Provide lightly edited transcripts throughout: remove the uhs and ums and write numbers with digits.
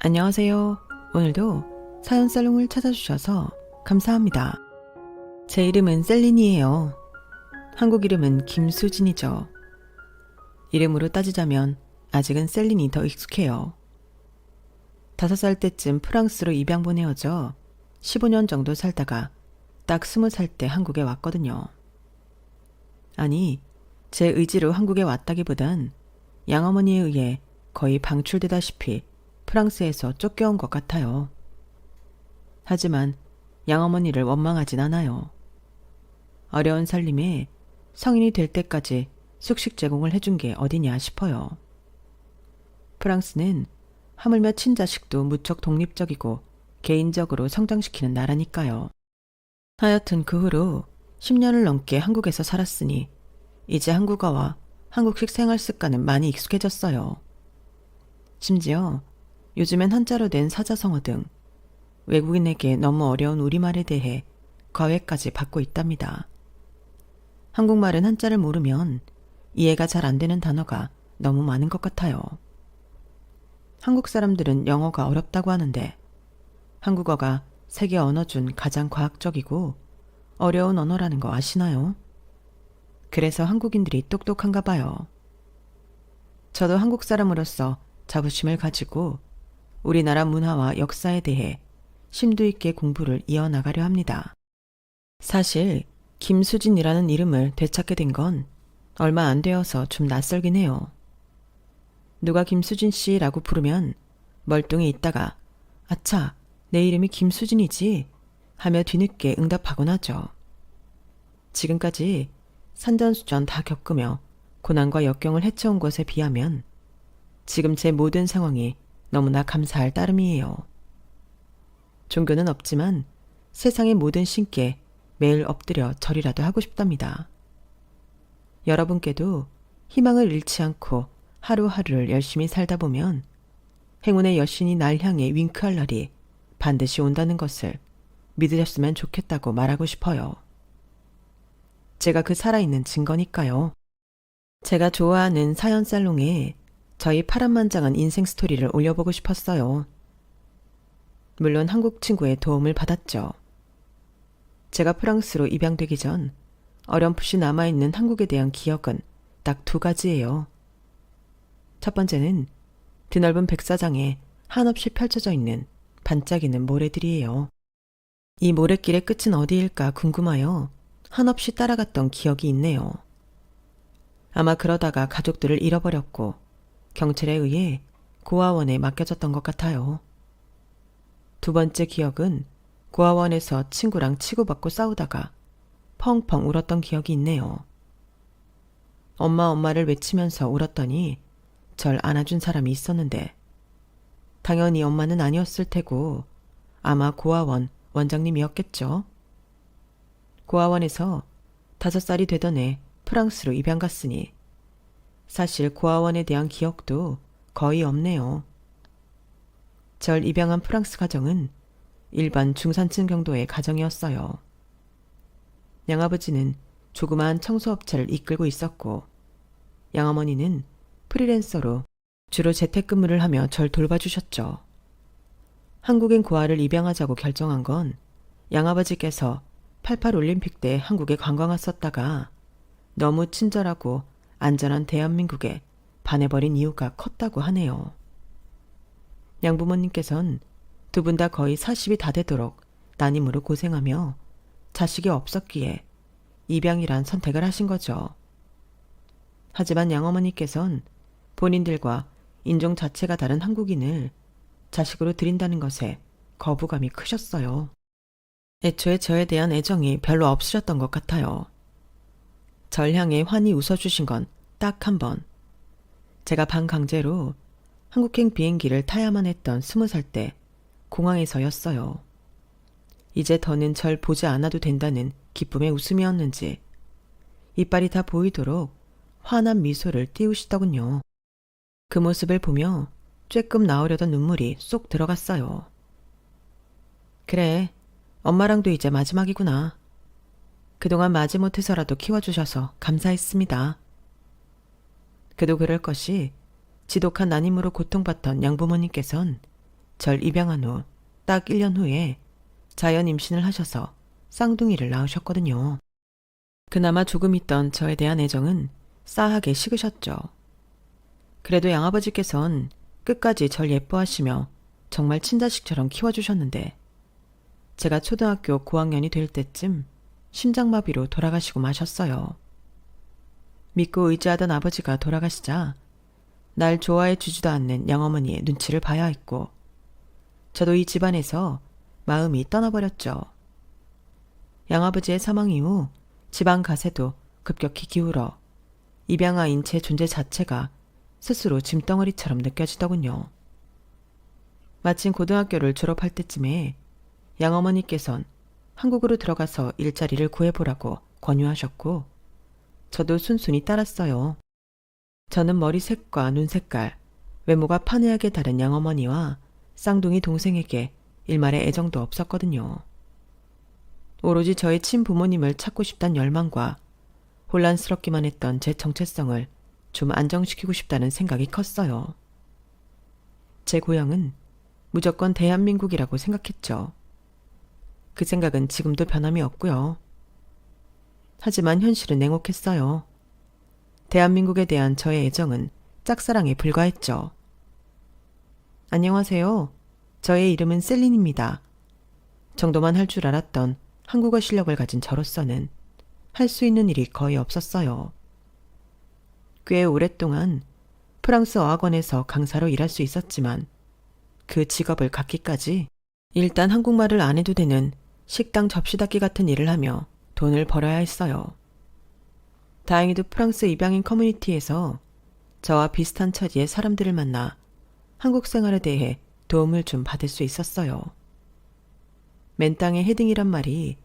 안녕하세요. 오늘도 사연 살롱을 찾아주셔서 감사합니다. 제 이름은 셀린이에요. 한국 이름은 김수진이죠. 이름으로 따지자면 아직은 셀린이 더 익숙해요. 5살 때쯤 프랑스로 입양 보내어져 15년 정도 살다가 딱 20살 때 한국에 왔거든요. 아니, 제 의지로 한국에 왔다기보단 양어머니에 의해 거의 방출되다시피 프랑스에서 쫓겨온 것 같아요. 하지만 양어머니를 원망하진 않아요. 어려운 살림에 성인이 될 때까지 숙식 제공을 해준 게 어디냐 싶어요. 프랑스는 하물며 친자식도 무척 독립적이고 개인적으로 성장시키는 나라니까요. 하여튼 그 후로 10년을 넘게 한국에서 살았으니 이제 한국어와 한국식 생활 습관은 많이 익숙해졌어요. 심지어 요즘엔 한자로 된 사자성어 등 외국인에게 너무 어려운 우리말에 대해 과외까지 받고 있답니다. 한국말은 한자를 모르면 이해가 잘 안 되는 단어가 너무 많은 것 같아요. 한국 사람들은 영어가 어렵다고 하는데 한국어가 세계 언어 중 가장 과학적이고 어려운 언어라는 거 아시나요? 그래서 한국인들이 똑똑한가 봐요. 저도 한국 사람으로서 자부심을 가지고 우리나라 문화와 역사에 대해 심도 있게 공부를 이어나가려 합니다. 사실 김수진이라는 이름을 되찾게 된 건 얼마 안 되어서 좀 낯설긴 해요. 누가 김수진 씨라고 부르면 멀뚱히 있다가 아차, 내 이름이 김수진이지 하며 뒤늦게 응답하곤 하죠. 지금까지 산전수전 다 겪으며 고난과 역경을 헤쳐온 것에 비하면 지금 제 모든 상황이 너무나 감사할 따름이에요. 종교는 없지만 세상의 모든 신께 매일 엎드려 절이라도 하고 싶답니다. 여러분께도 희망을 잃지 않고 하루하루를 열심히 살다 보면 행운의 여신이 날 향해 윙크할 날이 반드시 온다는 것을 믿으셨으면 좋겠다고 말하고 싶어요. 제가 그 살아있는 증거니까요. 제가 좋아하는 사연 살롱에 저희 파란만장한 인생 스토리를 올려보고 싶었어요. 물론 한국 친구의 도움을 받았죠. 제가 프랑스로 입양되기 전 어렴풋이 남아있는 한국에 대한 기억은 딱 2가지예요. 첫 번째는 드넓은 백사장에 한없이 펼쳐져 있는 반짝이는 모래들이에요. 이 모래길의 끝은 어디일까 궁금하여 한없이 따라갔던 기억이 있네요. 아마 그러다가 가족들을 잃어버렸고 경찰에 의해 고아원에 맡겨졌던 것 같아요. 2번째 기억은 고아원에서 친구랑 치고받고 싸우다가 펑펑 울었던 기억이 있네요. 엄마를 외치면서 울었더니 절 안아준 사람이 있었는데 당연히 엄마는 아니었을 테고 아마 고아원 원장님이었겠죠. 고아원에서 5살이 되던 해 프랑스로 입양 갔으니 사실 고아원에 대한 기억도 거의 없네요. 절 입양한 프랑스 가정은 일반 중산층 정도의 가정이었어요. 양아버지는 조그마한 청소업체를 이끌고 있었고 양어머니는 프리랜서로 주로 재택근무를 하며 절 돌봐주셨죠. 한국인 고아를 입양하자고 결정한 건 양아버지께서 88 올림픽 때 한국에 관광 왔었다가 너무 친절하고 안전한 대한민국에 반해버린 이유가 컸다고 하네요. 양부모님께선 2분 다 거의 40이 다 되도록 따님으로 고생하며 자식이 없었기에 입양이란 선택을 하신 거죠. 하지만 양어머니께선 본인들과 인종 자체가 다른 한국인을 자식으로 들인다는 것에 거부감이 크셨어요. 애초에 저에 대한 애정이 별로 없으셨던 것 같아요. 절 향해 환히 웃어주신 건 딱 1번. 제가 반강제로 한국행 비행기를 타야만 했던 20살 때 공항에서였어요. 이제 더는 절 보지 않아도 된다는 기쁨의 웃음이었는지 이빨이 다 보이도록 환한 미소를 띄우시더군요. 그 모습을 보며 쬐끔 나오려던 눈물이 쏙 들어갔어요. 그래, 엄마랑도 이제 마지막이구나. 그동안 마지못해서라도 키워주셔서 감사했습니다. 그도 그럴 것이 지독한 난임으로 고통받던 양부모님께선 절 입양한 후 딱 1년 후에 자연 임신을 하셔서 쌍둥이를 낳으셨거든요. 그나마 조금 있던 저에 대한 애정은 싸하게 식으셨죠. 그래도 양아버지께선 끝까지 절 예뻐하시며 정말 친자식처럼 키워주셨는데 제가 초등학교 고학년이 될 때쯤 심장마비로 돌아가시고 마셨어요. 믿고 의지하던 아버지가 돌아가시자 날 좋아해 주지도 않는 양어머니의 눈치를 봐야 했고 저도 이 집안에서 마음이 떠나버렸죠. 양아버지의 사망 이후 집안 가세도 급격히 기울어 입양아인 제 존재 자체가 스스로 짐덩어리처럼 느껴지더군요. 마침 고등학교를 졸업할 때쯤에 양어머니께선 한국으로 들어가서 일자리를 구해보라고 권유하셨고 저도 순순히 따랐어요. 저는 머리색과 눈색깔, 외모가 판이하게 다른 양어머니와 쌍둥이 동생에게 일말의 애정도 없었거든요. 오로지 저의 친부모님을 찾고 싶단 열망과 혼란스럽기만 했던 제 정체성을 좀 안정시키고 싶다는 생각이 컸어요. 제 고향은 무조건 대한민국이라고 생각했죠. 그 생각은 지금도 변함이 없고요. 하지만 현실은 냉혹했어요. 대한민국에 대한 저의 애정은 짝사랑에 불과했죠. 안녕하세요. 저의 이름은 셀린입니다. 정도만 할 줄 알았던 한국어 실력을 가진 저로서는 할 수 있는 일이 거의 없었어요. 꽤 오랫동안 프랑스 어학원에서 강사로 일할 수 있었지만 그 직업을 갖기까지 일단 한국말을 안 해도 되는 식당 접시 닦기 같은 일을 하며 돈을 벌어야 했어요. 다행히도 프랑스 입양인 커뮤니티에서 저와 비슷한 처지의 사람들을 만나 한국 생활에 대해 도움을 좀 받을 수 있었어요. 맨땅에 헤딩이란 말이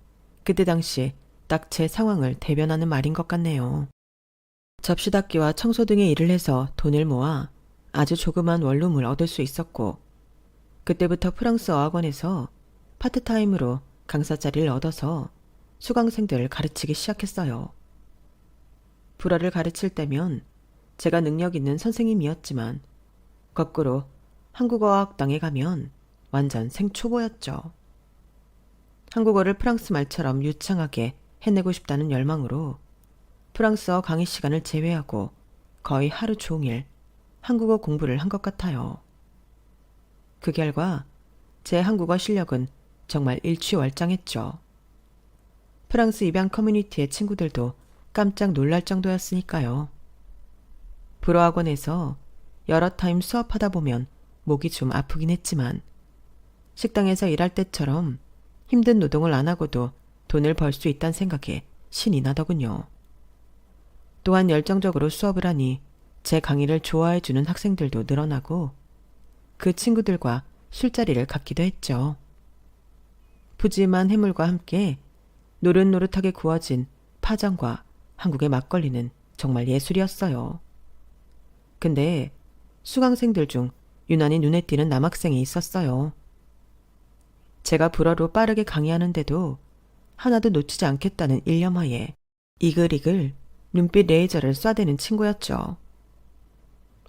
그때 당시 딱 제 상황을 대변하는 말인 것 같네요. 접시 닦기와 청소 등의 일을 해서 돈을 모아 아주 조그만 원룸을 얻을 수 있었고 그때부터 프랑스 어학원에서 파트타임으로 강사 자리를 얻어서 수강생들을 가르치기 시작했어요. 불어를 가르칠 때면 제가 능력 있는 선생님이었지만 거꾸로 한국어학당에 가면 완전 생초보였죠. 한국어를 프랑스 말처럼 유창하게 해내고 싶다는 열망으로 프랑스어 강의 시간을 제외하고 거의 하루 종일 한국어 공부를 한 것 같아요. 그 결과 제 한국어 실력은 정말 일취월장했죠. 프랑스 입양 커뮤니티의 친구들도 깜짝 놀랄 정도였으니까요. 불어학원에서 여러 타임 수업하다 보면 목이 좀 아프긴 했지만 식당에서 일할 때처럼 힘든 노동을 안 하고도 돈을 벌 수 있다는 생각에 신이 나더군요. 또한 열정적으로 수업을 하니 제 강의를 좋아해주는 학생들도 늘어나고 그 친구들과 술자리를 갖기도 했죠. 푸짐한 해물과 함께 노릇노릇하게 구워진 파전과 한국의 막걸리는 정말 예술이었어요. 근데 수강생들 중 유난히 눈에 띄는 남학생이 있었어요. 제가 불어로 빠르게 강의하는데도 하나도 놓치지 않겠다는 일념하에 이글이글 눈빛 레이저를 쏴대는 친구였죠.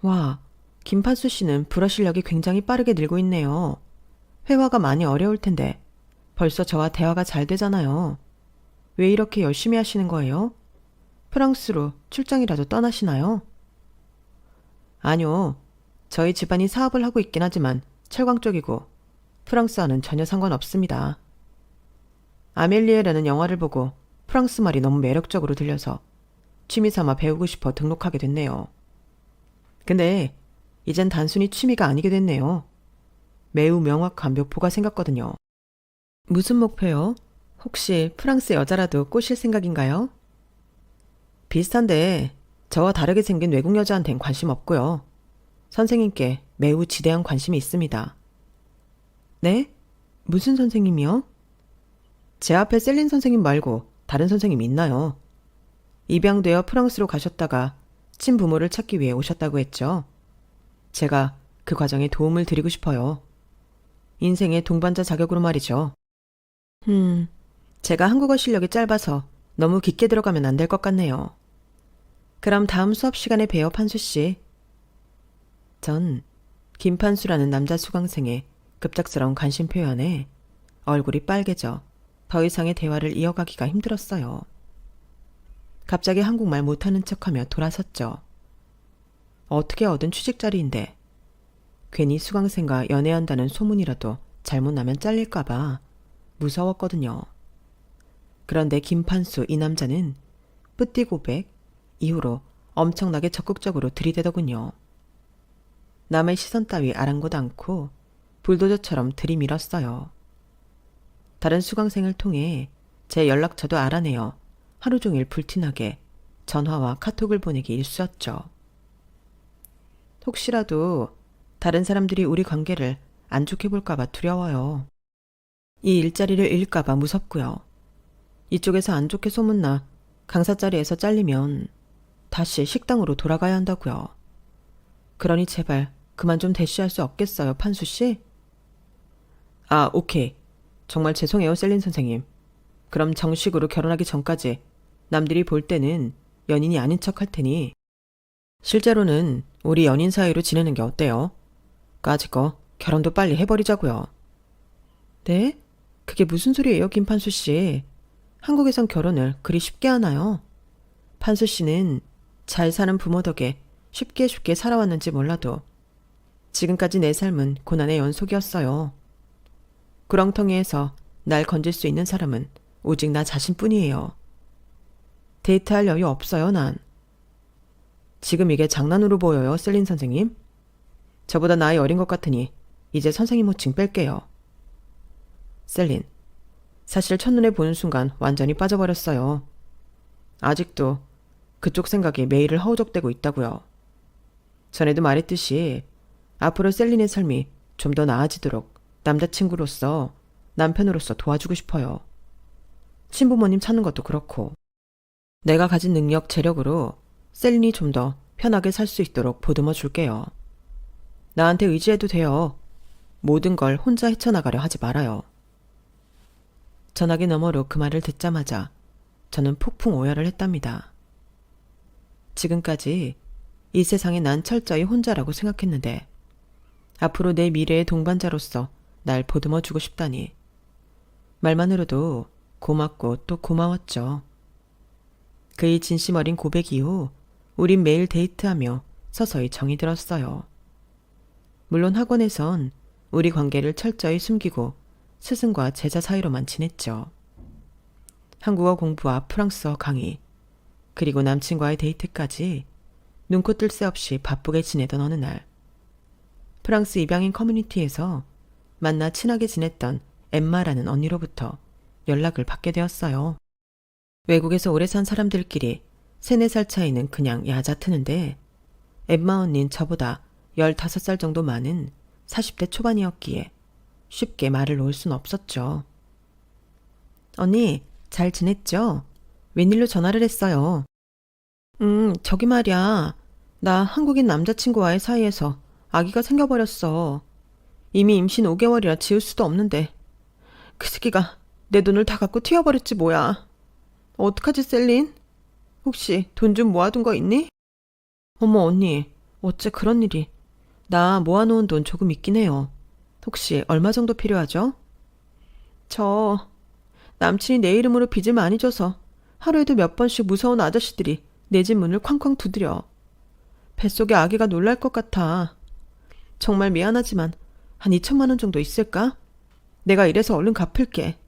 와, 김판수 씨는 불어 실력이 굉장히 빠르게 늘고 있네요. 회화가 많이 어려울 텐데 벌써 저와 대화가 잘 되잖아요. 왜 이렇게 열심히 하시는 거예요? 프랑스로 출장이라도 떠나시나요? 아니요. 저희 집안이 사업을 하고 있긴 하지만 철강 쪽이고 프랑스와는 전혀 상관없습니다. 아멜리에라는 영화를 보고 프랑스 말이 너무 매력적으로 들려서 취미삼아 배우고 싶어 등록하게 됐네요. 근데 이젠 단순히 취미가 아니게 됐네요. 매우 명확한 목표가 생겼거든요. 무슨 목표요? 혹시 프랑스 여자라도 꼬실 생각인가요? 비슷한데 저와 다르게 생긴 외국 여자한텐 관심 없고요. 선생님께 매우 지대한 관심이 있습니다. 네? 무슨 선생님이요? 제 앞에 셀린 선생님 말고 다른 선생님 있나요? 입양되어 프랑스로 가셨다가 친부모를 찾기 위해 오셨다고 했죠. 제가 그 과정에 도움을 드리고 싶어요. 인생의 동반자 자격으로 말이죠. 제가 한국어 실력이 짧아서 너무 깊게 들어가면 안 될 것 같네요. 그럼 다음 수업 시간에 봬요, 판수 씨. 전 김판수라는 남자 수강생의 급작스러운 관심 표현에 얼굴이 빨개져 더 이상의 대화를 이어가기가 힘들었어요. 갑자기 한국말 못하는 척하며 돌아섰죠. 어떻게 얻은 취직 자리인데 괜히 수강생과 연애한다는 소문이라도 잘못 나면 잘릴까봐 무서웠거든요. 그런데 김판수 이 남자는 뿌띠 고백 이후로 엄청나게 적극적으로 들이대더군요. 남의 시선 따위 아랑곳 않고 불도저처럼 들이밀었어요. 다른 수강생을 통해 제 연락처도 알아내어 하루 종일 불티나게 전화와 카톡을 보내기 일쑤였죠. 혹시라도 다른 사람들이 우리 관계를 안 좋게 볼까봐 두려워요. 이 일자리를 잃을까봐 무섭고요. 이쪽에서 안 좋게 소문나 강사 자리에서 잘리면 다시 식당으로 돌아가야 한다고요. 그러니 제발 그만 좀 대쉬할 수 없겠어요, 판수 씨? 아, 오케이. 정말 죄송해요, 셀린 선생님. 그럼 정식으로 결혼하기 전까지 남들이 볼 때는 연인이 아닌 척 할 테니 실제로는 우리 연인 사이로 지내는 게 어때요? 까짓거 결혼도 빨리 해버리자고요. 네? 그게 무슨 소리예요, 김판수 씨? 한국에선 결혼을 그리 쉽게 하나요? 판수 씨는 잘 사는 부모 덕에 쉽게 살아왔는지 몰라도 지금까지 내 삶은 고난의 연속이었어요. 구렁텅이에서 날 건질 수 있는 사람은 오직 나 자신뿐이에요. 데이트할 여유 없어요, 난. 지금 이게 장난으로 보여요, 셀린 선생님? 저보다 나이 어린 것 같으니 이제 선생님 호칭 뺄게요. 셀린, 사실 첫눈에 보는 순간 완전히 빠져버렸어요. 아직도 그쪽 생각에 매일을 허우적대고 있다고요. 전에도 말했듯이 앞으로 셀린의 삶이 좀 더 나아지도록 남자친구로서 남편으로서 도와주고 싶어요. 친부모님 찾는 것도 그렇고 내가 가진 능력, 재력으로 셀린이 좀 더 편하게 살 수 있도록 보듬어 줄게요. 나한테 의지해도 돼요. 모든 걸 혼자 헤쳐나가려 하지 말아요. 전화기 너머로 그 말을 듣자마자 저는 폭풍 오열을 했답니다. 지금까지 이 세상에 난 철저히 혼자라고 생각했는데 앞으로 내 미래의 동반자로서 날 보듬어주고 싶다니 말만으로도 고맙고 또 고마웠죠. 그의 진심 어린 고백 이후 우린 매일 데이트하며 서서히 정이 들었어요. 물론 학원에선 우리 관계를 철저히 숨기고 스승과 제자 사이로만 지냈죠. 한국어 공부와 프랑스어 강의, 그리고 남친과의 데이트까지 눈코 뜰 새 없이 바쁘게 지내던 어느 날 프랑스 입양인 커뮤니티에서 만나 친하게 지냈던 엠마라는 언니로부터 연락을 받게 되었어요. 외국에서 오래 산 사람들끼리 3, 4살 차이는 그냥 얕아트는데 엠마 언니는 저보다 15살 정도 많은 40대 초반이었기에 쉽게 말을 놓을 순 없었죠. 언니, 잘 지냈죠? 웬일로 전화를 했어요? 저기 말이야. 나 한국인 남자친구와의 사이에서 아기가 생겨버렸어. 이미 임신 5개월이라 지울 수도 없는데 그 새끼가 내 돈을 다 갖고 튀어버렸지 뭐야. 어떡하지, 셀린? 혹시 돈 좀 모아둔 거 있니? 어머, 언니, 어째 그런 일이. 나 모아놓은 돈 조금 있긴 해요. 혹시 얼마 정도 필요하죠? 저 남친이 내 이름으로 빚을 많이 져서 하루에도 몇 번씩 무서운 아저씨들이 내 집 문을 쾅쾅 두드려. 뱃속에 아기가 놀랄 것 같아. 정말 미안하지만 한 2천만 원 정도 있을까? 내가 이래서 얼른 갚을게.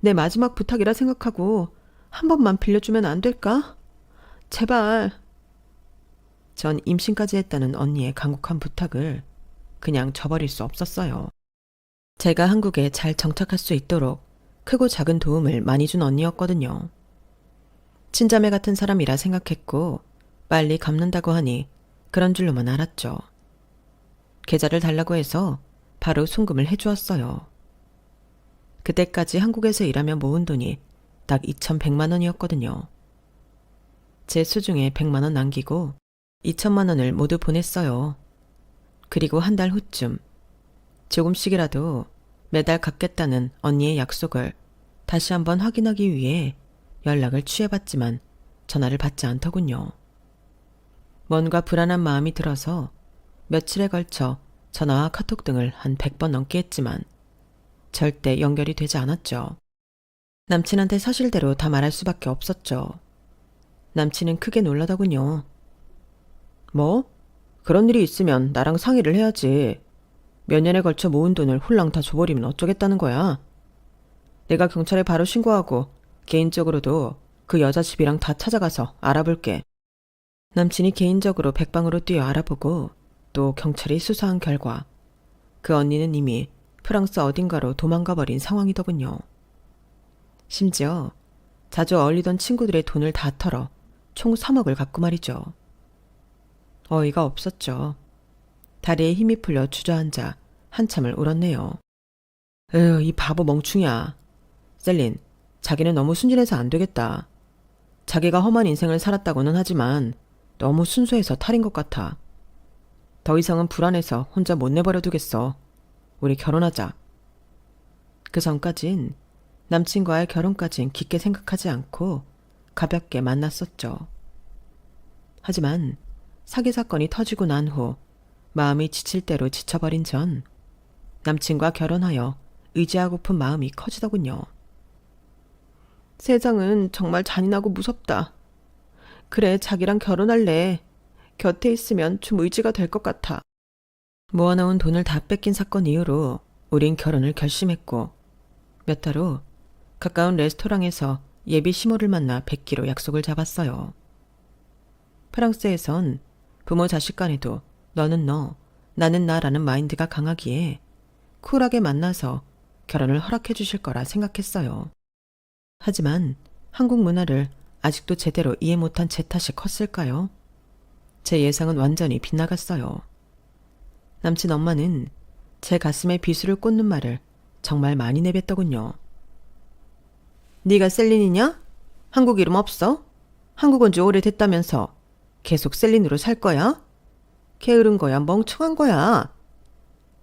내 마지막 부탁이라 생각하고 한 번만 빌려주면 안 될까? 제발. 전 임신까지 했다는 언니의 간곡한 부탁을 그냥 저버릴 수 없었어요. 제가 한국에 잘 정착할 수 있도록 크고 작은 도움을 많이 준 언니였거든요. 친자매 같은 사람이라 생각했고 빨리 갚는다고 하니 그런 줄로만 알았죠. 계좌를 달라고 해서 바로 송금을 해주었어요. 그때까지 한국에서 일하며 모은 돈이 딱 2,100만 원이었거든요. 제 수중에 100만 원 남기고 2천만 원을 모두 보냈어요. 그리고 한 달 후쯤 조금씩이라도 매달 갚겠다는 언니의 약속을 다시 한번 확인하기 위해 연락을 취해봤지만 전화를 받지 않더군요. 뭔가 불안한 마음이 들어서 며칠에 걸쳐 전화와 카톡 등을 한 100번 넘게 했지만 절대 연결이 되지 않았죠. 남친한테 사실대로 다 말할 수밖에 없었죠. 남친은 크게 놀라더군요. 뭐? 그런 일이 있으면 나랑 상의를 해야지. 몇 년에 걸쳐 모은 돈을 홀랑 다 줘버리면 어쩌겠다는 거야. 내가 경찰에 바로 신고하고 개인적으로도 그 여자 집이랑 다 찾아가서 알아볼게. 남친이 개인적으로 백방으로 뛰어 알아보고 또 경찰이 수사한 결과 그 언니는 이미 프랑스 어딘가로 도망가 버린 상황이더군요. 심지어 자주 어울리던 친구들의 돈을 다 털어 총 3억을 갖고 말이죠. 어이가 없었죠. 다리에 힘이 풀려 주저앉아 한참을 울었네요. 에휴, 이 바보 멍충이야. 셀린, 자기는 너무 순진해서 안 되겠다. 자기가 험한 인생을 살았다고는 하지만 너무 순수해서 탈인 것 같아. 더 이상은 불안해서 혼자 못 내버려 두겠어. 우리 결혼하자. 그 전까진 남친과의 결혼까진 깊게 생각하지 않고 가볍게 만났었죠. 하지만 사기 사건이 터지고 난 후 마음이 지칠 대로 지쳐버린 전 남친과 결혼하여 의지하고픈 마음이 커지더군요. 세상은 정말 잔인하고 무섭다. 그래, 자기랑 결혼할래. 곁에 있으면 좀 의지가 될 것 같아. 모아놓은 돈을 다 뺏긴 사건 이후로 우린 결혼을 결심했고 몇 달 후 가까운 레스토랑에서 예비 시모를 만나 뵙기로 약속을 잡았어요. 프랑스에선 부모 자식 간에도 너는 너, 나는 나라는 마인드가 강하기에 쿨하게 만나서 결혼을 허락해 주실 거라 생각했어요. 하지만 한국 문화를 아직도 제대로 이해 못한 제 탓이 컸을까요? 제 예상은 완전히 빗나갔어요. 남친 엄마는 제 가슴에 비수를 꽂는 말을 정말 많이 내뱉더군요. 네가 셀린이냐? 한국 이름 없어? 한국 온 지 오래됐다면서 계속 셀린으로 살 거야? 게으른 거야, 멍청한 거야.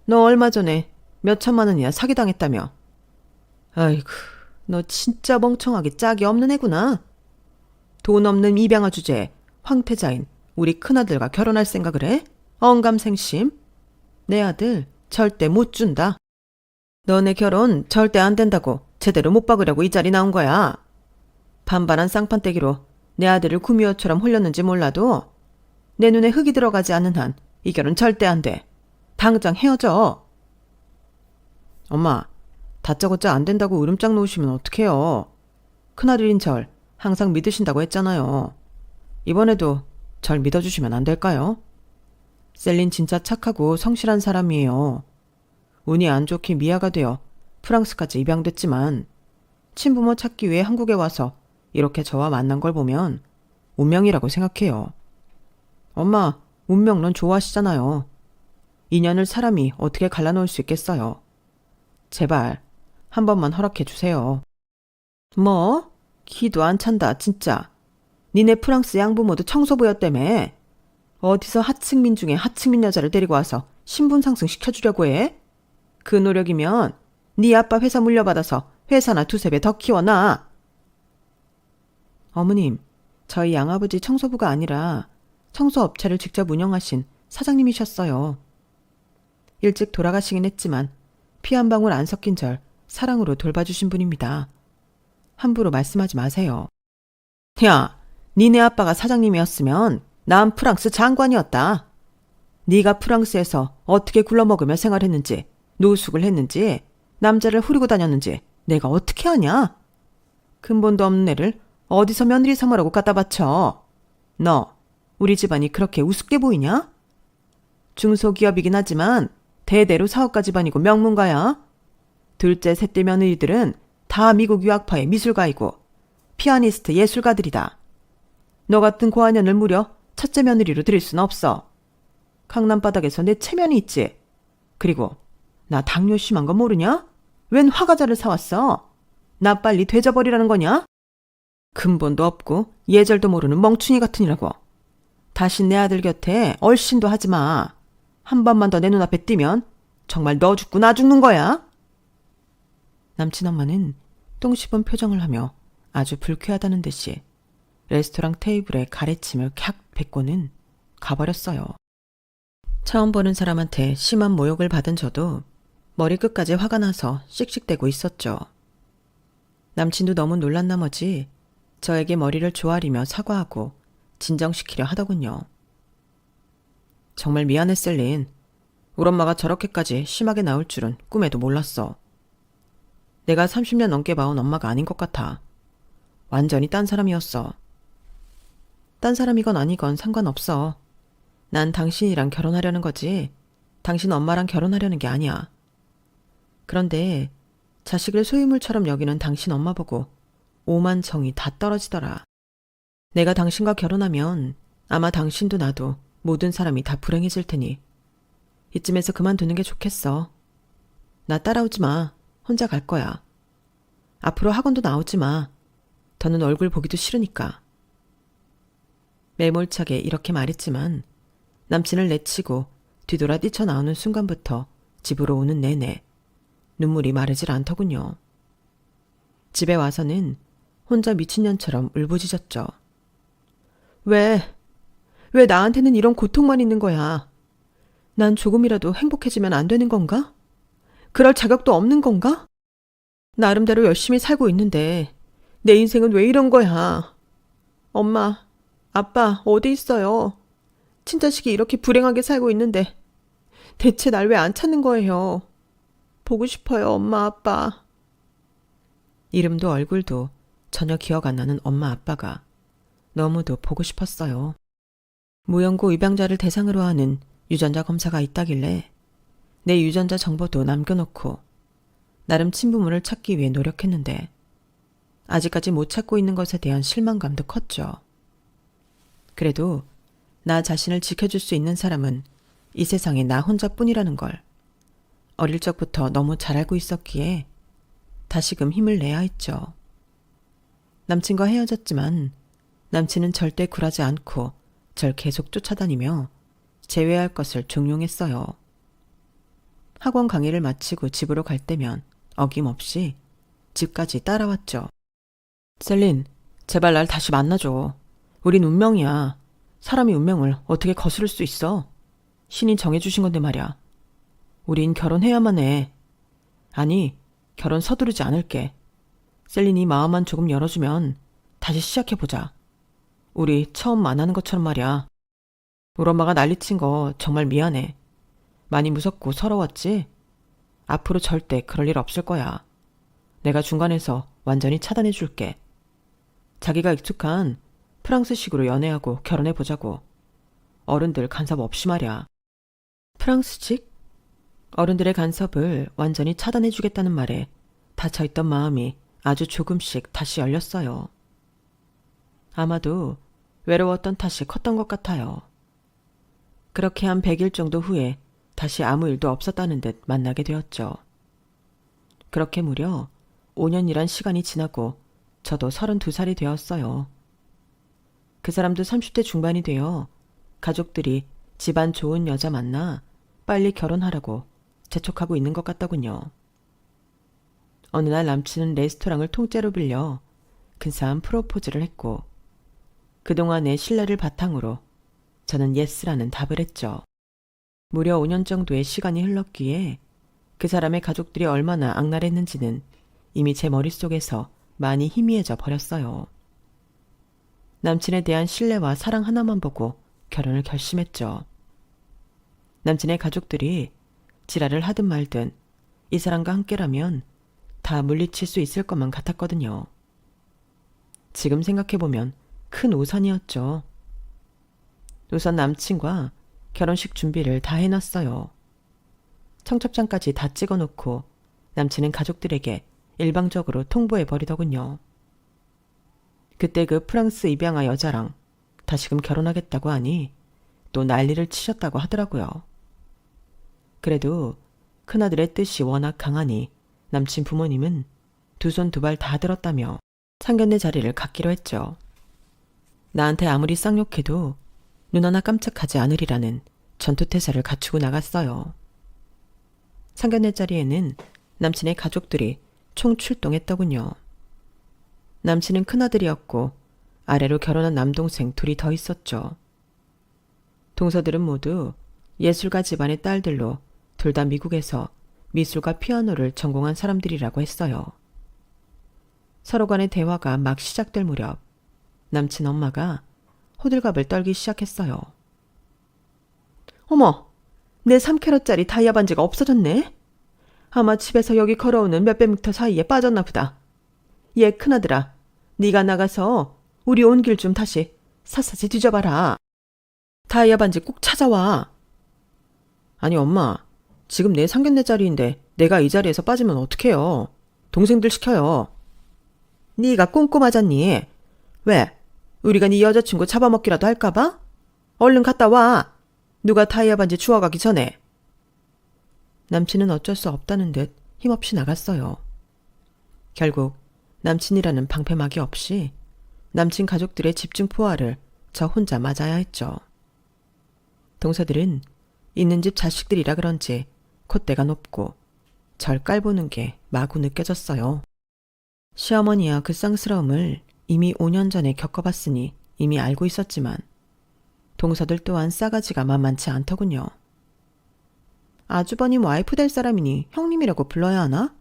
너 얼마 전에 몇 천만 원이나 사기당했다며. 아이고, 너 진짜 멍청하게 짝이 없는 애구나. 돈 없는 입양아 주제에 황태자인 우리 큰아들과 결혼할 생각을 해? 언감생심? 내 아들 절대 못 준다. 너네 결혼 절대 안 된다고 제대로 못 박으려고 이 자리 나온 거야. 반반한 쌍판떼기로 내 아들을 구미호처럼 홀렸는지 몰라도 내 눈에 흙이 들어가지 않는 한 이 결혼 절대 안 돼. 당장 헤어져. 엄마, 다짜고짜 안 된다고 으름장 놓으시면 어떡해요. 큰아들인 절 항상 믿으신다고 했잖아요. 이번에도 절 믿어주시면 안 될까요? 셀린 진짜 착하고 성실한 사람이에요. 운이 안 좋게 미아가 되어 프랑스까지 입양됐지만 친부모 찾기 위해 한국에 와서 이렇게 저와 만난 걸 보면 운명이라고 생각해요. 엄마, 운명론 좋아하시잖아요. 인연을 사람이 어떻게 갈라놓을 수 있겠어요. 제발 한 번만 허락해 주세요. 뭐? 기도 안 찬다 진짜. 니네 프랑스 양부모도 청소부였다며. 어디서 하층민 중에 하층민 여자를 데리고 와서 신분 상승 시켜주려고 해? 그 노력이면 네 아빠 회사 물려받아서 회사나 두세 배 더 키워놔. 어머님, 저희 양아버지 청소부가 아니라 청소업체를 직접 운영하신 사장님이셨어요. 일찍 돌아가시긴 했지만 피 한 방울 안 섞인 절 사랑으로 돌봐주신 분입니다. 함부로 말씀하지 마세요. 야, 니네 아빠가 사장님이었으면 난 프랑스 장관이었다. 네가 프랑스에서 어떻게 굴러먹으며 생활했는지, 노숙을 했는지, 남자를 후리고 다녔는지 내가 어떻게 아냐? 근본도 없는 애를 어디서 며느리 삼으라고 갖다 바쳐. 너, 우리 집안이 그렇게 우습게 보이냐? 중소기업이긴 하지만 대대로 사업가 집안이고 명문가야. 둘째, 셋째 며느리들은 다 미국 유학파의 미술가이고 피아니스트 예술가들이다. 너 같은 고아년을 무려 첫째 며느리로 들일 순 없어. 강남바닥에서 내 체면이 있지. 그리고 나 당뇨 심한 거 모르냐? 웬 화과자를 사왔어? 나 빨리 되져버리라는 거냐? 근본도 없고 예절도 모르는 멍충이 같으니라고. 다시 내 아들 곁에 얼씬도 하지 마. 한 번만 더 내 눈앞에 띄면 정말 너 죽고 나 죽는 거야. 남친 엄마는 똥 씹은 표정을 하며 아주 불쾌하다는 듯이 레스토랑 테이블에 가래침을 캬 뱉고는 가버렸어요. 처음 보는 사람한테 심한 모욕을 받은 저도 머리끝까지 화가 나서 씩씩대고 있었죠. 남친도 너무 놀란 나머지 저에게 머리를 조아리며 사과하고 진정시키려 하더군요. 정말 미안해, 셀린. 우리 엄마가 저렇게까지 심하게 나올 줄은 꿈에도 몰랐어. 내가 30년 넘게 봐온 엄마가 아닌 것 같아. 완전히 딴 사람이었어. 딴 사람이건 아니건 상관없어. 난 당신이랑 결혼하려는 거지. 당신 엄마랑 결혼하려는 게 아니야. 그런데 자식을 소유물처럼 여기는 당신 엄마 보고 오만 정이 다 떨어지더라. 내가 당신과 결혼하면 아마 당신도 나도 모든 사람이 다 불행해질 테니 이쯤에서 그만두는 게 좋겠어. 나 따라오지 마. 혼자 갈 거야. 앞으로 학원도 나오지 마. 더는 얼굴 보기도 싫으니까. 매몰차게 이렇게 말했지만 남친을 내치고 뒤돌아 뛰쳐나오는 순간부터 집으로 오는 내내 눈물이 마르질 않더군요. 집에 와서는 혼자 미친년처럼 울부짖었죠. 왜 나한테는 이런 고통만 있는 거야? 난 조금이라도 행복해지면 안 되는 건가? 그럴 자격도 없는 건가? 나름대로 열심히 살고 있는데 내 인생은 왜 이런 거야? 엄마, 아빠 어디 있어요? 친자식이 이렇게 불행하게 살고 있는데 대체 날 왜 안 찾는 거예요? 보고 싶어요, 엄마, 아빠. 이름도 얼굴도 전혀 기억 안 나는 엄마, 아빠가 너무도 보고 싶었어요. 무연고 입양자를 대상으로 하는 유전자 검사가 있다길래 내 유전자 정보도 남겨놓고 나름 친부모를 찾기 위해 노력했는데 아직까지 못 찾고 있는 것에 대한 실망감도 컸죠. 그래도 나 자신을 지켜줄 수 있는 사람은 이 세상에 나 혼자뿐이라는 걸 어릴 적부터 너무 잘 알고 있었기에 다시금 힘을 내야 했죠. 남친과 헤어졌지만 남친은 절대 굴하지 않고 절 계속 쫓아다니며 제외할 것을 종용했어요. 학원 강의를 마치고 집으로 갈 때면 어김없이 집까지 따라왔죠. 셀린, 제발 날 다시 만나줘. 우린 운명이야. 사람이 운명을 어떻게 거스를 수 있어? 신이 정해주신 건데 말이야. 우린 결혼해야만 해. 아니, 결혼 서두르지 않을게. 셀린이 마음만 조금 열어주면 다시 시작해보자. 우리 처음 만나는 것처럼 말이야. 우리 엄마가 난리친 거 정말 미안해. 많이 무섭고 서러웠지? 앞으로 절대 그럴 일 없을 거야. 내가 중간에서 완전히 차단해줄게. 자기가 익숙한 프랑스식으로 연애하고 결혼해보자고. 어른들 간섭 없이 말이야. 프랑스식? 어른들의 간섭을 완전히 차단해주겠다는 말에 닫혀있던 마음이 아주 조금씩 다시 열렸어요. 아마도 외로웠던 탓이 컸던 것 같아요. 그렇게 한 100일 정도 후에 다시 아무 일도 없었다는 듯 만나게 되었죠. 그렇게 무려 5년이란 시간이 지나고 저도 32살이 되었어요. 그 사람도 30대 중반이 되어 가족들이 집안 좋은 여자 만나 빨리 결혼하라고 재촉하고 있는 것 같더군요. 어느 날 남친은 레스토랑을 통째로 빌려 근사한 프로포즈를 했고 그동안의 신뢰를 바탕으로 저는 예스라는 답을 했죠. 무려 5년 정도의 시간이 흘렀기에 그 사람의 가족들이 얼마나 악랄했는지는 이미 제 머릿속에서 많이 희미해져 버렸어요. 남친에 대한 신뢰와 사랑 하나만 보고 결혼을 결심했죠. 남친의 가족들이 지랄을 하든 말든 이 사람과 함께라면 다 물리칠 수 있을 것만 같았거든요. 지금 생각해보면 큰 오산이었죠. 우선 남친과 결혼식 준비를 다 해놨어요. 청첩장까지 다 찍어놓고 남친은 가족들에게 일방적으로 통보해버리더군요. 그때 그 프랑스 입양아 여자랑 다시금 결혼하겠다고 하니 또 난리를 치셨다고 하더라고요. 그래도 큰아들의 뜻이 워낙 강하니 남친 부모님은 두 손 두 발 다 들었다며 상견례 자리를 갖기로 했죠. 나한테 아무리 쌍욕해도 눈 하나 깜짝하지 않으리라는 전투태세를 갖추고 나갔어요. 상견례 자리에는 남친의 가족들이 총출동했더군요. 남친은 큰아들이었고 아래로 결혼한 남동생 둘이 더 있었죠. 동서들은 모두 예술가 집안의 딸들로 둘 다 미국에서 미술과 피아노를 전공한 사람들이라고 했어요. 서로 간의 대화가 막 시작될 무렵 남친 엄마가 호들갑을 떨기 시작했어요. 어머, 내 3캐럿짜리 다이아 반지가 없어졌네? 아마 집에서 여기 걸어오는 몇백 미터 사이에 빠졌나 보다. 얘 큰아들아, 네가 나가서 우리 온 길 좀 다시 샅샅이 뒤져봐라. 다이아 반지 꼭 찾아와. 아니 엄마, 지금 내 상견례 자리인데 내가 이 자리에서 빠지면 어떡해요. 동생들 시켜요. 네가 꼼꼼하잖니. 왜? 우리가 네 여자친구 잡아먹기라도 할까봐? 얼른 갔다 와. 누가 다이아 반지 주워가기 전에. 남친은 어쩔 수 없다는 듯 힘없이 나갔어요. 결국 남친이라는 방패막이 없이 남친 가족들의 집중 포화를 저 혼자 맞아야 했죠. 동서들은 있는 집 자식들이라 그런지 콧대가 높고 절 깔보는 게 마구 느껴졌어요. 시어머니야 그 쌍스러움을 이미 5년 전에 겪어봤으니 이미 알고 있었지만 동서들 또한 싸가지가 만만치 않더군요. 아주버님 와이프 될 사람이니 형님이라고 불러야 하나?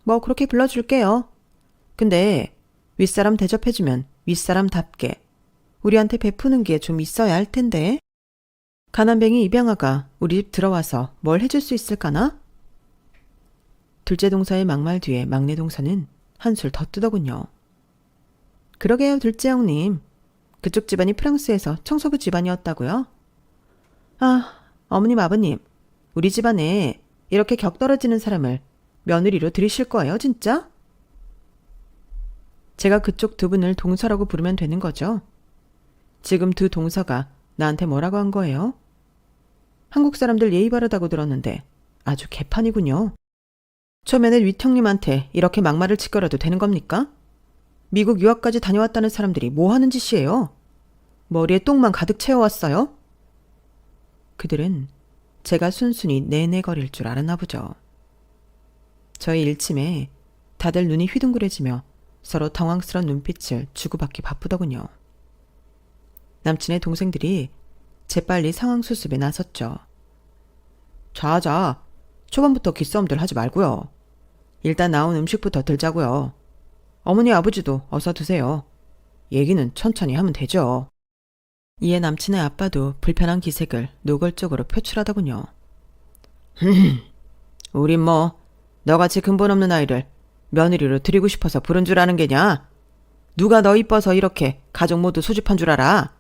뭐 그렇게 불러줄게요. 근데 윗사람 대접해주면 윗사람답게 우리한테 베푸는 게 좀 있어야 할 텐데. 가난뱅이 입양아가 우리 집 들어와서 뭘 해줄 수 있을까나? 둘째 동서의 막말 뒤에 막내 동서는 한술 더 뜨더군요. 그러게요, 둘째 형님. 그쪽 집안이 프랑스에서 청소부 집안이었다고요? 아, 어머님 아버님, 우리 집안에 이렇게 격떨어지는 사람을 며느리로 들이실 거예요, 진짜? 제가 그쪽 두 분을 동서라고 부르면 되는 거죠? 지금 두 동서가 나한테 뭐라고 한 거예요? 한국 사람들 예의 바르다고 들었는데 아주 개판이군요. 초면에 윗형님한테 이렇게 막말을 치더라도 되는 겁니까? 미국 유학까지 다녀왔다는 사람들이 뭐 하는 짓이에요? 머리에 똥만 가득 채워왔어요? 그들은 제가 순순히 내내거릴 줄 알았나 보죠. 저의 일침에 다들 눈이 휘둥그레지며 서로 당황스러운 눈빛을 주고받기 바쁘더군요. 남친의 동생들이 재빨리 상황 수습에 나섰죠. 자자, 초반부터 기싸움들 하지 말고요. 일단 나온 음식부터 들자고요. 어머니 아버지도 어서 드세요. 얘기는 천천히 하면 되죠. 이에 남친의 아빠도 불편한 기색을 노골적으로 표출하더군요. 우린 뭐 너같이 근본 없는 아이를 며느리로 드리고 싶어서 부른 줄 아는 게냐? 누가 너 이뻐서 이렇게 가족 모두 소집한 줄 알아?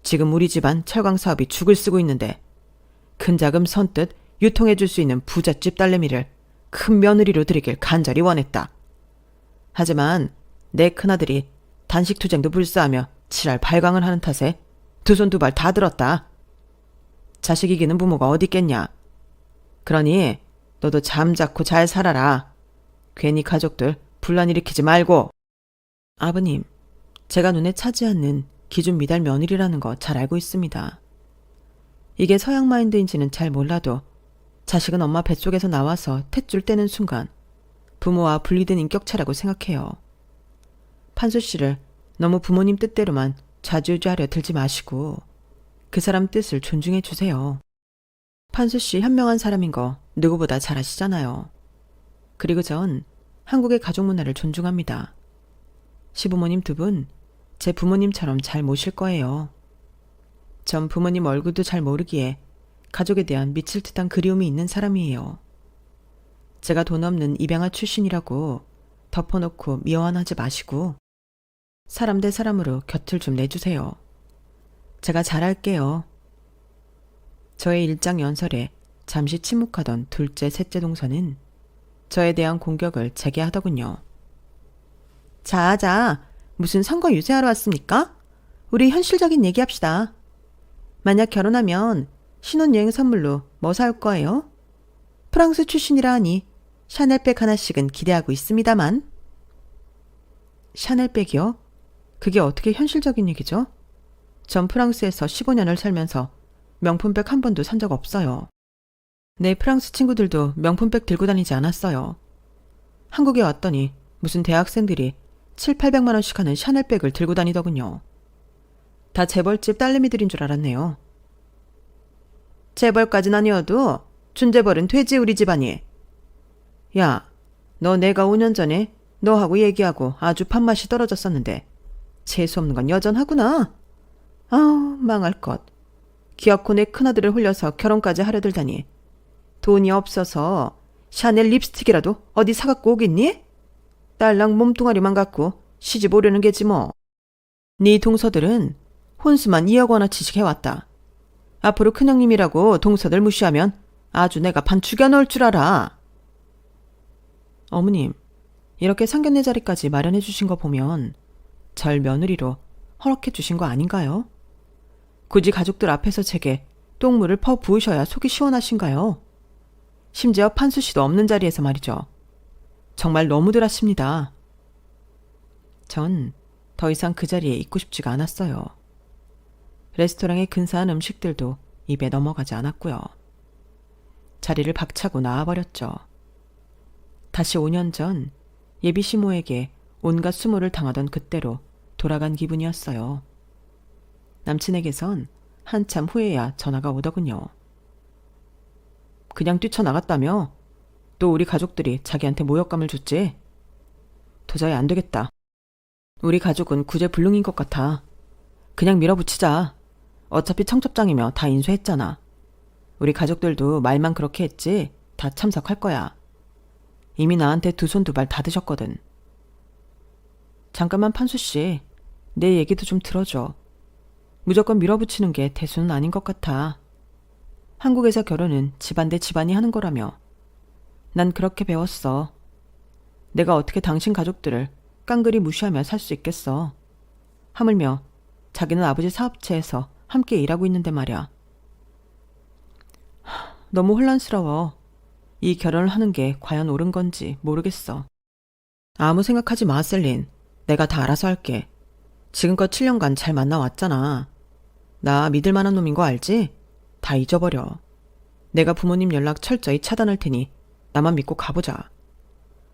지금 우리 집안 철강 사업이 죽을 쓰고 있는데 큰 자금 선뜻 유통해 줄 수 있는 부잣집 딸내미를 큰 며느리로 드리길 간절히 원했다. 하지만 내 큰아들이 단식투쟁도 불사하며 칠할 발광을 하는 탓에 두 손 두 발 다 들었다. 자식 이기는 부모가 어디 있겠냐. 그러니 너도 잠자코 잘 살아라. 괜히 가족들 분란 일으키지 말고. 아버님, 제가 눈에 차지 않는 기준 미달 며느리라는 거 잘 알고 있습니다. 이게 서양 마인드인지는 잘 몰라도 자식은 엄마 뱃속에서 나와서 탯줄 떼는 순간 부모와 분리된 인격차라고 생각해요. 판수 씨를 너무 부모님 뜻대로만 좌지우지하려 들지 마시고 그 사람 뜻을 존중해 주세요. 판수 씨 현명한 사람인 거 누구보다 잘 아시잖아요. 그리고 전 한국의 가족 문화를 존중합니다. 시부모님 두 분 제 부모님처럼 잘 모실 거예요. 전 부모님 얼굴도 잘 모르기에 가족에 대한 미칠 듯한 그리움이 있는 사람이에요. 제가 돈 없는 입양아 출신이라고 덮어놓고 미워하지 마시고 사람 대 사람으로 곁을 좀 내주세요. 제가 잘할게요. 저의 일장연설에 잠시 침묵하던 둘째, 셋째 동서는 저에 대한 공격을 재개하더군요. 자, 무슨 선거 유세하러 왔습니까? 우리 현실적인 얘기합시다. 만약 결혼하면 신혼여행 선물로 뭐 사올 거예요? 프랑스 출신이라 하니 샤넬백 하나씩은 기대하고 있습니다만. 샤넬백이요? 그게 어떻게 현실적인 얘기죠? 전 프랑스에서 15년을 살면서 명품백 한 번도 산 적 없어요. 내 프랑스 친구들도 명품백 들고 다니지 않았어요. 한국에 왔더니 무슨 대학생들이 700~800만 원씩 하는 샤넬백을 들고 다니더군요. 다 재벌집 딸내미들인 줄 알았네요. 재벌까진 아니어도 준재벌은 되지 우리 집안이. 야, 너 내가 5년 전에 너하고 얘기하고 아주 밥맛이 떨어졌었는데 재수없는 건 여전하구나. 아우 망할 것. 기어코 내 큰아들을 홀려서 결혼까지 하려 들다니. 돈이 없어서 샤넬 립스틱이라도 어디 사갖고 오겠니? 딸랑 몸뚱아리만 갖고 시집 오려는 게지 뭐. 네 동서들은 혼수만 2억 원어치씩 해왔다. 앞으로 큰형님이라고 동서들 무시하면 아주 내가 반 죽여넣을 줄 알아. 어머님, 이렇게 상견례 자리까지 마련해 주신 거 보면 절 며느리로 허락해 주신 거 아닌가요? 굳이 가족들 앞에서 제게 똥물을 퍼 부으셔야 속이 시원하신가요? 심지어 판수 씨도 없는 자리에서 말이죠. 정말 너무들 하십니다. 전 더 이상 그 자리에 있고 싶지가 않았어요. 레스토랑의 근사한 음식들도 입에 넘어가지 않았고요. 자리를 박차고 나와버렸죠. 다시 5년 전 예비 시모에게 온갖 수모를 당하던 그때로 돌아간 기분이었어요. 남친에게선 한참 후에야 전화가 오더군요. 그냥 뛰쳐나갔다며? 또 우리 가족들이 자기한테 모욕감을 줬지? 도저히 안 되겠다. 우리 가족은 구제불능인 것 같아. 그냥 밀어붙이자. 어차피 청첩장이며 다 인수했잖아. 우리 가족들도 말만 그렇게 했지 다 참석할 거야. 이미 나한테 두 손 두 발 다 드셨거든. 잠깐만 판수씨, 내 얘기도 좀 들어줘. 무조건 밀어붙이는 게 대수는 아닌 것 같아. 한국에서 결혼은 집안 대 집안이 하는 거라며. 난 그렇게 배웠어. 내가 어떻게 당신 가족들을 깡그리 무시하며 살 수 있겠어. 하물며 자기는 아버지 사업체에서 함께 일하고 있는데 말이야. 너무 혼란스러워. 이 결혼을 하는 게 과연 옳은 건지 모르겠어. 아무 생각하지 마, 셀린. 내가 다 알아서 할게. 지금껏 7년간 잘 만나왔잖아. 나 믿을 만한 놈인 거 알지? 다 잊어버려. 내가 부모님 연락 철저히 차단할 테니 나만 믿고 가보자.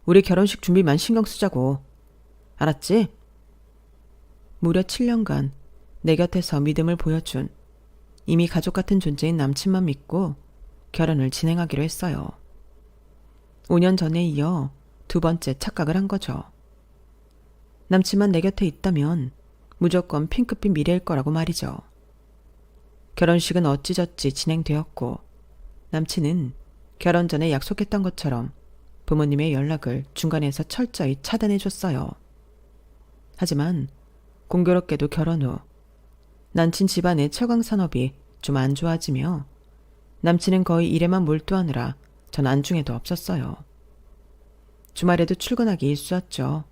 우리 결혼식 준비만 신경 쓰자고. 알았지? 무려 7년간 내 곁에서 믿음을 보여준 이미 가족 같은 존재인 남친만 믿고 결혼을 진행하기로 했어요. 5년 전에 이어 두 번째 착각을 한 거죠. 남친만 내 곁에 있다면 무조건 핑크빛 미래일 거라고 말이죠. 결혼식은 어찌저찌 진행되었고 남친은 결혼 전에 약속했던 것처럼 부모님의 연락을 중간에서 철저히 차단해줬어요. 하지만 공교롭게도 결혼 후 남친 집안의 철강 산업이 좀 안 좋아지며 남친은 거의 일에만 몰두하느라 전 안중에도 없었어요. 주말에도 출근하기 일쑤였죠.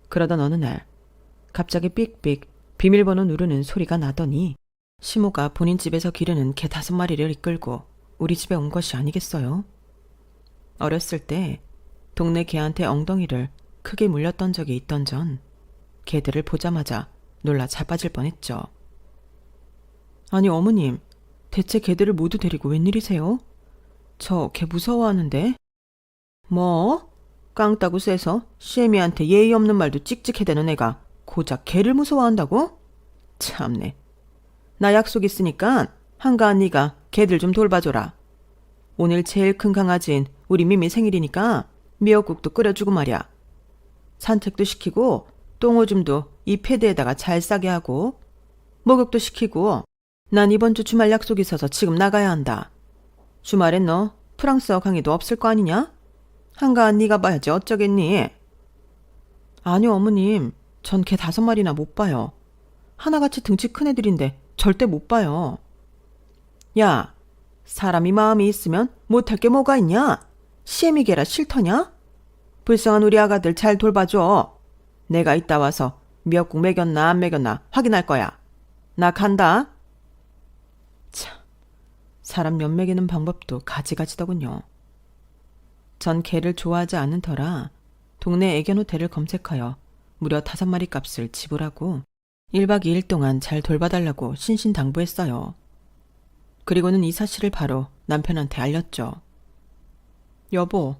그러던 어느 날 갑자기 삑삑 비밀번호 누르는 소리가 나더니 시모가 본인 집에서 기르는 개 5마리를 이끌고 우리 집에 온 것이 아니겠어요? 어렸을 때 동네 개한테 엉덩이를 크게 물렸던 적이 있던 전 개들을 보자마자 놀라 자빠질 뻔했죠. 아니 어머님, 대체 개들을 모두 데리고 웬일이세요? 저 개 무서워하는데. 뭐? 깡따구 세서 시애미한테 예의 없는 말도 찍찍해대는 애가 고작 개를 무서워한다고? 참네. 나 약속 있으니까 한가한 네가 개들 좀 돌봐줘라. 오늘 제일 큰 강아지인 우리 미미 생일이니까 미역국도 끓여주고 말이야. 산책도 시키고 똥오줌도 이 패드에다가 잘 싸게 하고 목욕도 시키고. 난 이번 주 주말 약속 있어서 지금 나가야 한다. 주말엔 너 프랑스어 강의도 없을 거 아니냐? 한가한 네가 봐야지 어쩌겠니? 아니요 어머님, 전 개 5마리나 못 봐요. 하나같이 등치 큰 애들인데 절대 못 봐요. 야, 사람이 마음이 있으면 못할 게 뭐가 있냐? 시애미 개라 싫더냐? 불쌍한 우리 아가들 잘 돌봐줘. 내가 이따 와서 미역국 먹였나 안 먹였나 확인할 거야. 나 간다. 참, 사람 연 먹이는 방법도 가지가지더군요. 전 개를 좋아하지 않은 터라 동네 애견 호텔을 검색하여 무려 5마리 값을 지불하고 1박 2일 동안 잘 돌봐달라고 신신당부했어요. 그리고는 이 사실을 바로 남편한테 알렸죠. 여보,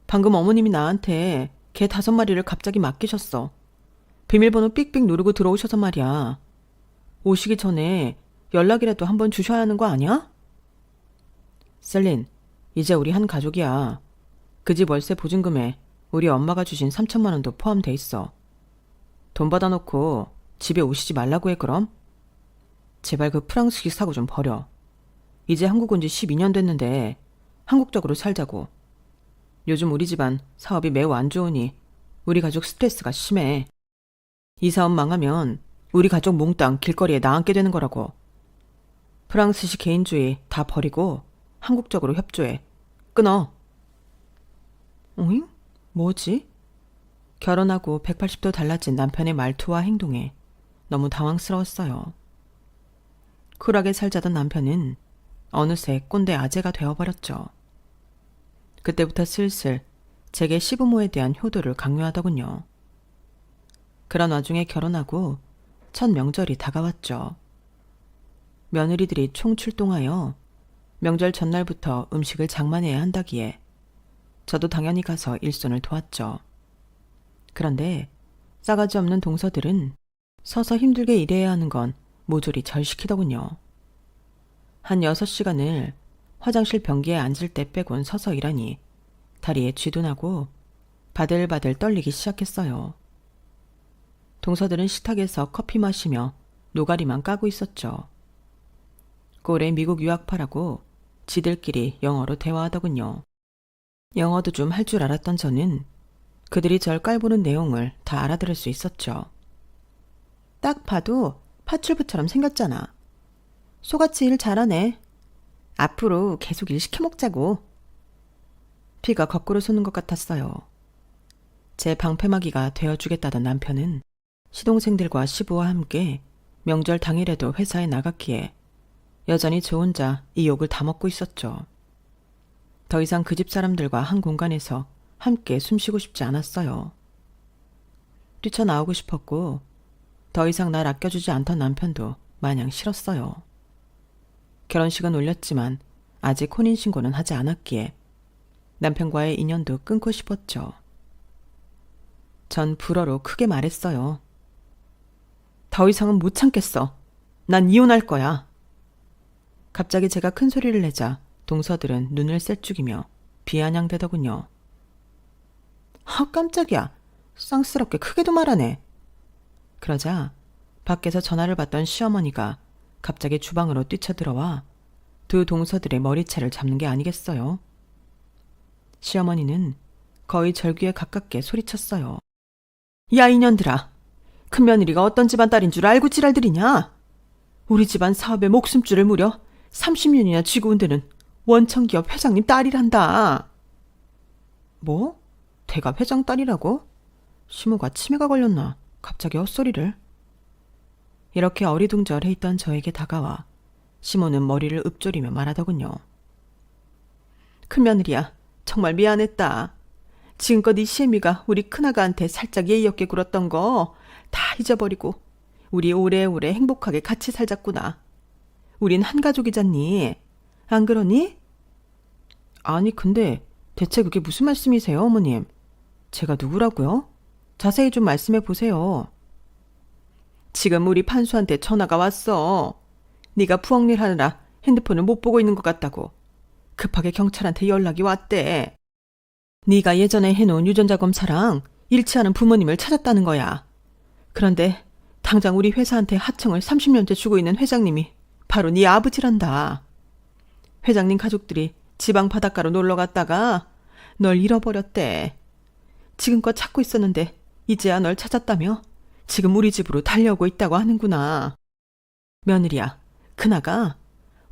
방금 어머님이 나한테 개 5마리를 갑자기 맡기셨어. 비밀번호 삑삑 누르고 들어오셔서 말이야. 오시기 전에 연락이라도 한번 주셔야 하는 거 아니야? 셀린, 이제 우리 한 가족이야. 그 집 월세 보증금에 우리 엄마가 주신 3천만 원도 포함돼 있어. 돈 받아놓고 집에 오시지 말라고 해 그럼? 제발 그 프랑스식 사고 좀 버려. 이제 한국 온 지 12년 됐는데 한국적으로 살자고. 요즘 우리 집안 사업이 매우 안 좋으니 우리 가족 스트레스가 심해. 이 사업 망하면 우리 가족 몽땅 길거리에 나앉게 되는 거라고. 프랑스식 개인주의 다 버리고 한국적으로 협조해. 끊어. 오잉? 뭐지? 결혼하고 180도 달라진 남편의 말투와 행동에 너무 당황스러웠어요. 쿨하게 살자던 남편은 어느새 꼰대 아재가 되어버렸죠. 그때부터 슬슬 제게 시부모에 대한 효도를 강요하더군요. 그런 와중에 결혼하고 첫 명절이 다가왔죠. 며느리들이 총출동하여 명절 전날부터 음식을 장만해야 한다기에 저도 당연히 가서 일손을 도왔죠. 그런데 싸가지 없는 동서들은 서서 힘들게 일해야 하는 건 모조리 절시키더군요. 한 6시간을 화장실 변기에 앉을 때 빼곤 서서 일하니 다리에 쥐도 나고 바들바들 떨리기 시작했어요. 동서들은 식탁에서 커피 마시며 노가리만 까고 있었죠. 꼴에 미국 유학파라고 지들끼리 영어로 대화하더군요. 영어도 좀 할 줄 알았던 저는 그들이 절 깔보는 내용을 다 알아들을 수 있었죠. 딱 봐도 파출부처럼 생겼잖아. 소같이 일 잘하네. 앞으로 계속 일 시켜먹자고. 피가 거꾸로 솟는 것 같았어요. 제 방패막이가 되어주겠다던 남편은 시동생들과 시부와 함께 명절 당일에도 회사에 나갔기에 여전히 저 혼자 이 욕을 다 먹고 있었죠. 더 이상 그 집 사람들과 한 공간에서 함께 숨쉬고 싶지 않았어요. 뛰쳐나오고 싶었고 더 이상 날 아껴주지 않던 남편도 마냥 싫었어요. 결혼식은 올렸지만 아직 혼인신고는 하지 않았기에 남편과의 인연도 끊고 싶었죠. 전 불어로 크게 말했어요. 더 이상은 못 참겠어. 난 이혼할 거야. 갑자기 제가 큰 소리를 내자 동서들은 눈을 쌔죽이며 비아냥대더군요. 깜짝이야. 쌍스럽게 크게도 말하네. 그러자 밖에서 전화를 받던 시어머니가 갑자기 주방으로 뛰쳐들어와 두 동서들의 머리채를 잡는 게 아니겠어요. 시어머니는 거의 절규에 가깝게 소리쳤어요. 야 이년들아. 큰며느리가 어떤 집안 딸인 줄 알고 지랄들이냐? 우리 집안 사업에 목숨줄을 무려 30년이나 쥐고 온 데는 원청기업 회장님 딸이란다. 뭐? 대가 회장 딸이라고? 시모가 치매가 걸렸나? 갑자기 헛소리를. 이렇게 어리둥절해 있던 저에게 다가와 시모는 머리를 읊조리며 말하더군요. 큰며느리야, 정말 미안했다. 지금껏 이 시애미가 우리 큰아가한테 살짝 예의 없게 굴었던 거 다 잊어버리고 우리 오래오래 행복하게 같이 살자꾸나. 우린 한 가족이잖니. 안 그러니? 아니 근데 대체 그게 무슨 말씀이세요, 어머님? 제가 누구라고요? 자세히 좀 말씀해 보세요. 지금 우리 판수한테 전화가 왔어. 네가 부엌일 하느라 핸드폰을 못 보고 있는 것 같다고. 급하게 경찰한테 연락이 왔대. 네가 예전에 해놓은 유전자 검사랑 일치하는 부모님을 찾았다는 거야. 그런데 당장 우리 회사한테 하청을 30년째 주고 있는 회장님이 바로 네 아버지란다. 회장님 가족들이 지방 바닷가로 놀러 갔다가 널 잃어버렸대. 지금껏 찾고 있었는데 이제야 널 찾았다며 지금 우리 집으로 달려오고 있다고 하는구나. 며느리야, 그나가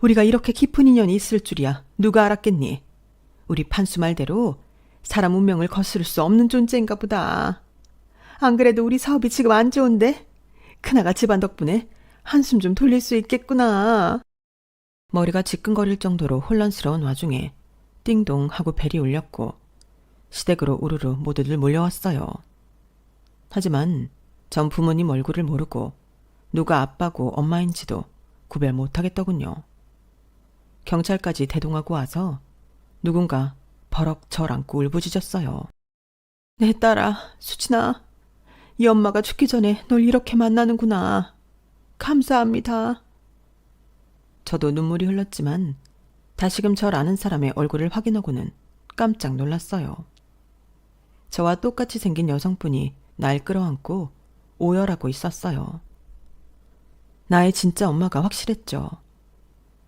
우리가 이렇게 깊은 인연이 있을 줄이야 누가 알았겠니? 우리 판수 말대로 사람 운명을 거스를 수 없는 존재인가 보다. 안 그래도 우리 사업이 지금 안 좋은데 그나가 집안 덕분에 한숨 좀 돌릴 수 있겠구나. 머리가 지끈거릴 정도로 혼란스러운 와중에 띵동 하고 벨이 울렸고 시댁으로 우르르 모두들 몰려왔어요. 하지만 전 부모님 얼굴을 모르고 누가 아빠고 엄마인지도 구별 못하겠더군요. 경찰까지 대동하고 와서 누군가 버럭 절 안고 울부짖었어요. 내 딸아, 수진아. 이 엄마가 죽기 전에 널 이렇게 만나는구나. 감사합니다. 저도 눈물이 흘렀지만 다시금 절 아는 사람의 얼굴을 확인하고는 깜짝 놀랐어요. 저와 똑같이 생긴 여성분이 날 끌어안고 오열하고 있었어요. 나의 진짜 엄마가 확실했죠.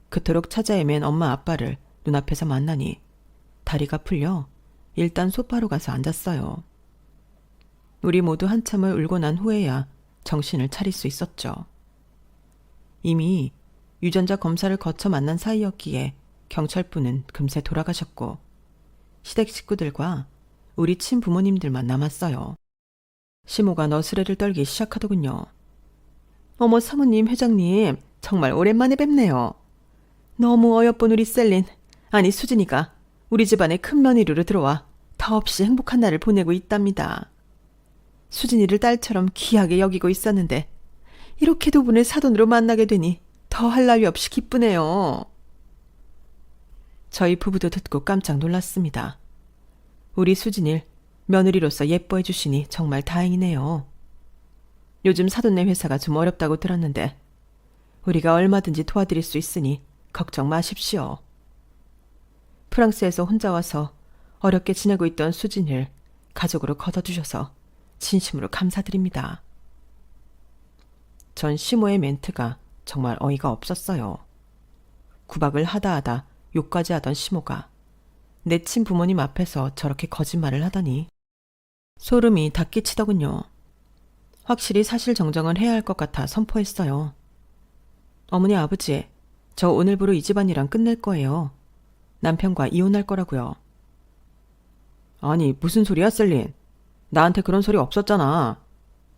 그토록 찾아 헤맨 엄마 아빠를 눈앞에서 만나니 다리가 풀려 일단 소파로 가서 앉았어요. 우리 모두 한참을 울고 난 후에야 정신을 차릴 수 있었죠. 이미 유전자 검사를 거쳐 만난 사이였기에 경찰분은 금세 돌아가셨고 시댁 식구들과 우리 친부모님들만 남았어요. 시모가 너스레를 떨기 시작하더군요. 어머 사모님, 회장님, 정말 오랜만에 뵙네요. 너무 어여쁜 우리 셀린, 아니 수진이가 우리 집안에 큰 며느리로 들어와 더없이 행복한 날을 보내고 있답니다. 수진이를 딸처럼 귀하게 여기고 있었는데 이렇게 두 분을 사돈으로 만나게 되니 더할 나위 없이 기쁘네요. 저희 부부도 듣고 깜짝 놀랐습니다. 우리 수진이를 며느리로서 예뻐해 주시니 정말 다행이네요. 요즘 사돈네 회사가 좀 어렵다고 들었는데 우리가 얼마든지 도와드릴 수 있으니 걱정 마십시오. 프랑스에서 혼자 와서 어렵게 지내고 있던 수진이를 가족으로 거둬주셔서 진심으로 감사드립니다. 전 시모의 멘트가 정말 어이가 없었어요. 구박을 하다 욕까지 하던 시모가 내 친부모님 앞에서 저렇게 거짓말을 하다니 소름이 다 끼치더군요. 확실히 사실 정정을 해야 할 것 같아 선포했어요. 어머니 아버지, 저 오늘부로 이 집안이랑 끝낼 거예요. 남편과 이혼할 거라고요. 아니 무슨 소리야 셀린. 나한테 그런 소리 없었잖아.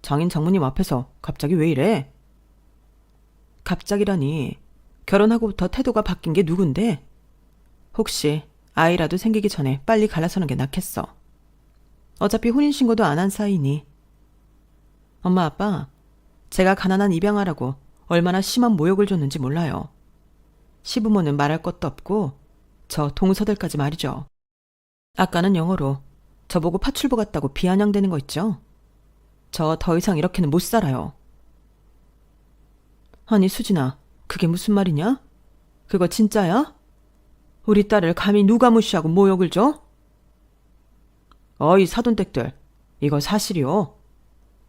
장인 장모님 앞에서 갑자기 왜 이래? 갑자기라니 결혼하고부터 태도가 바뀐 게 누군데? 혹시 아이라도 생기기 전에 빨리 갈라서는 게 낫겠어. 어차피 혼인신고도 안 한 사이니. 엄마 아빠, 제가 가난한 입양아라고 얼마나 심한 모욕을 줬는지 몰라요. 시부모는 말할 것도 없고 저 동서들까지 말이죠. 아까는 영어로 저보고 파출부 같다고 비아냥대는 거 있죠? 저 더 이상 이렇게는 못 살아요. 아니 수진아, 그게 무슨 말이냐? 그거 진짜야? 우리 딸을 감히 누가 무시하고 모욕을 줘? 어이 사돈댁들, 이거 사실이오.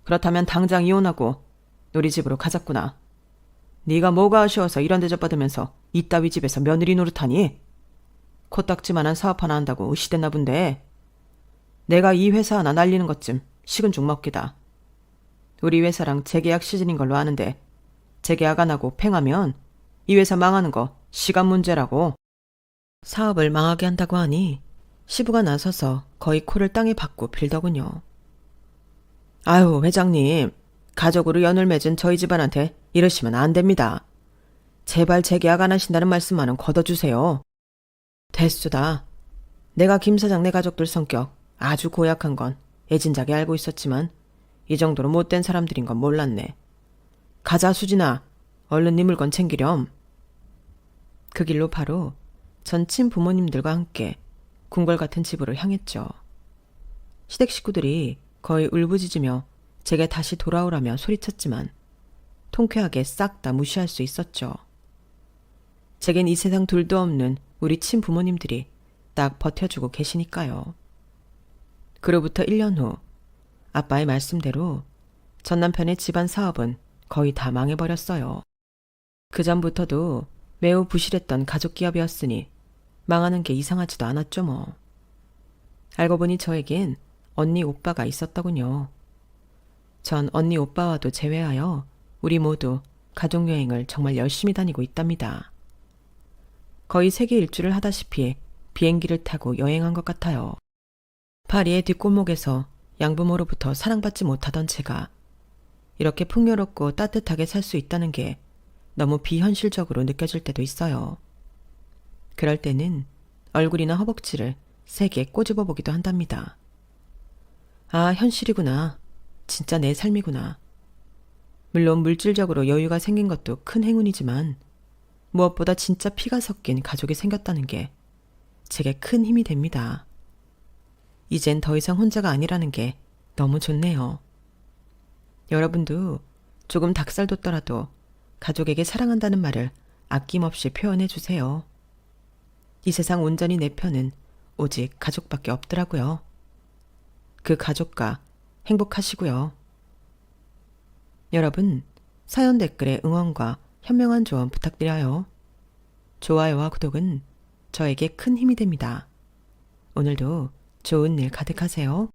그렇다면 당장 이혼하고 우리 집으로 가자꾸나. 네가 뭐가 아쉬워서 이런 대접 받으면서 이따위 집에서 며느리 노릇하니? 코딱지만한 사업 하나 한다고 의시됐나 본데. 내가 이 회사 하나 날리는 것쯤 식은 죽 먹기다. 우리 회사랑 재계약 시즌인 걸로 아는데 재계약 안 하고 팽하면 이 회사 망하는 거 시간 문제라고. 사업을 망하게 한다고 하니 시부가 나서서 거의 코를 땅에 박고 빌더군요. 아유 회장님, 가족으로 연을 맺은 저희 집안한테 이러시면 안 됩니다. 제발 재계약 안 하신다는 말씀만은 걷어주세요. 됐수다. 내가 김 사장네 가족들 성격 아주 고약한 건 애진작에 알고 있었지만 이 정도로 못된 사람들인 건 몰랐네. 가자 수진아, 얼른 네 물건 챙기렴. 그 길로 바로 전 친부모님들과 함께 궁궐 같은 집으로 향했죠. 시댁 식구들이 거의 울부짖으며 제게 다시 돌아오라며 소리쳤지만 통쾌하게 싹 다 무시할 수 있었죠. 제겐 이 세상 둘도 없는 우리 친부모님들이 딱 버텨주고 계시니까요. 그로부터 1년 후 아빠의 말씀대로 전 남편의 집안 사업은 거의 다 망해버렸어요. 그 전부터도 매우 부실했던 가족 기업이었으니 망하는 게 이상하지도 않았죠 뭐. 알고 보니 저에겐 언니 오빠가 있었더군요. 전 언니 오빠와도 제외하여 우리 모두 가족여행을 정말 열심히 다니고 있답니다. 거의 세계 일주를 하다시피 비행기를 타고 여행한 것 같아요. 파리의 뒷골목에서 양부모로부터 사랑받지 못하던 제가 이렇게 풍요롭고 따뜻하게 살 수 있다는 게 너무 비현실적으로 느껴질 때도 있어요. 그럴 때는 얼굴이나 허벅지를 세게 꼬집어 보기도 한답니다. 아, 현실이구나. 진짜 내 삶이구나. 물론 물질적으로 여유가 생긴 것도 큰 행운이지만 무엇보다 진짜 피가 섞인 가족이 생겼다는 게 제게 큰 힘이 됩니다. 이젠 더 이상 혼자가 아니라는 게 너무 좋네요. 여러분도 조금 닭살 돋더라도 가족에게 사랑한다는 말을 아낌없이 표현해 주세요. 이 세상 온전히 내 편은 오직 가족밖에 없더라고요. 그 가족과 행복하시고요. 여러분, 사연 댓글에 응원과 현명한 조언 부탁드려요. 좋아요와 구독은 저에게 큰 힘이 됩니다. 오늘도 좋은 일 가득하세요.